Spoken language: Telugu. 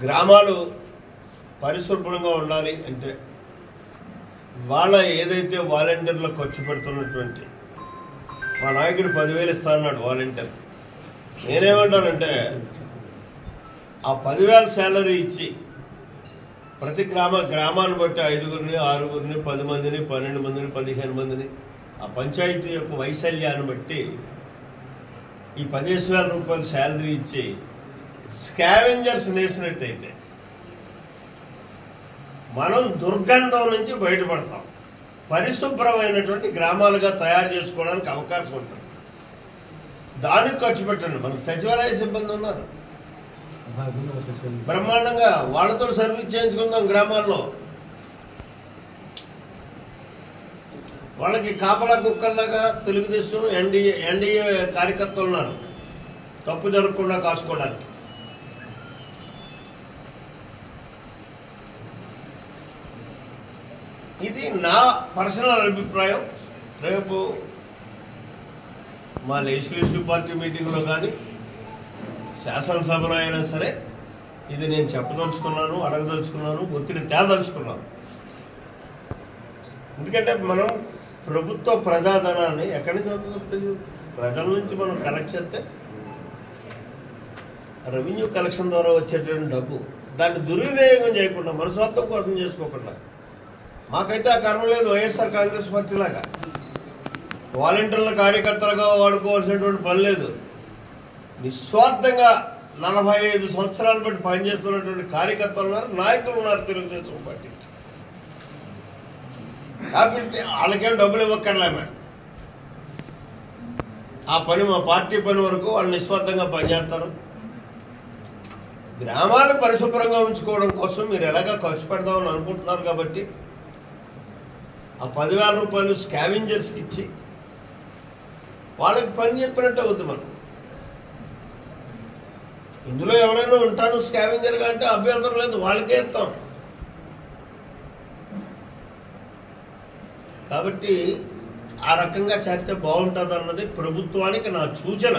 గ్రామాలు పరిశుభ్రంగా ఉండాలి అంటే వాళ్ళ ఏదైతే వాలంటీర్లకు ఖర్చు పెడుతున్నటువంటి మా నాయకుడు 10,000 ఇస్తా అన్నాడు వాలంటీర్కి. నేనేమంటానంటే ఆ 10,000 శాలరీ ఇచ్చి ప్రతి గ్రామాన్ని బట్టి 5గురిని 6గురిని 10 మందిని 12 మందిని 15 మందిని ఆ పంచాయతీ యొక్క వైశల్యాన్ని బట్టి ఈ 15,000 రూపాయలు శాలరీ ఇచ్చి స్కావెంజర్స్ వేసినట్టయితే మనం దుర్గంధం నుంచి బయటపడతాం. పరిశుభ్రమైనటువంటి గ్రామాలుగా తయారు చేసుకోవడానికి అవకాశం ఉంటుంది. దానికి ఖర్చు పెట్టండి. మనకు సచివాలయ సిబ్బంది ఉన్నారు బ్రహ్మాండంగా, వాళ్ళతో సర్వీస్ చేయించుకుందాం. గ్రామాల్లో వాళ్ళకి కాపలా కుక్కల్లాగా తెలుగుదేశం ఎన్డీఏ కార్యకర్తలు ఉన్నారు తప్పు జరగకుండా కాసుకోవడానికి. ఇది నా పర్సనల్ అభిప్రాయం. రేపు మా లెజిస్లేటివ్ పార్టీ మీటింగ్లో కానీ శాసనసభలో అయినా సరే ఇది నేను చెప్పదలుచుకున్నాను, అడగదలుచుకున్నాను, ఒత్తిడి తేదలుచుకున్నాను. ఎందుకంటే మనం ప్రభుత్వ ప్రజాధనాన్ని ఎక్కడి నుంచి వస్తుంది? ప్రజల నుంచి మనం కలెక్ట్ చేస్తే రెవెన్యూ కలెక్షన్ ద్వారా వచ్చేటువంటి డబ్బు దాన్ని దుర్వినియోగం చేయకుండా మన స్వార్థం కోసం చేసుకోకుండా, మాకైతే ఆ కర్మ లేదు. వైఎస్ఆర్ కాంగ్రెస్ పార్టీ లాగా వాలంటీర్ల కార్యకర్తలుగా వాడుకోవాల్సినటువంటి పని లేదు. నిస్వార్థంగా 45 సంవత్సరాలు బట్టి పనిచేస్తున్నటువంటి కార్యకర్తలు ఉన్నారు, నాయకులు ఉన్నారు తెలుగుదేశం పార్టీకి. కాబట్టి వాళ్ళకేం డబ్బులు ఇవ్వక్కర్లేమే. ఆ పని మా పార్టీ పని వరకు వాళ్ళు నిస్వార్థంగా పనిచేస్తారు. గ్రామాన్ని పరిశుభ్రంగా ఉంచుకోవడం కోసం మీరు ఎలాగా ఖర్చు పెడదామని అనుకుంటున్నారు కాబట్టి ఆ 10,000 రూపాయలు స్కావెంజర్స్కి ఇచ్చి వాళ్ళకి పని చెప్పినట్టే వద్దు. మనం ఇందులో ఎవరైనా ఉంటాను స్కావెంజర్గా అంటే అభ్యంతరం లేదు, వాళ్ళకే ఇస్తాం. కాబట్టి ఆ రకంగా చేస్తే బాగుంటుంది అన్నది ప్రభుత్వానికి నా సూచన.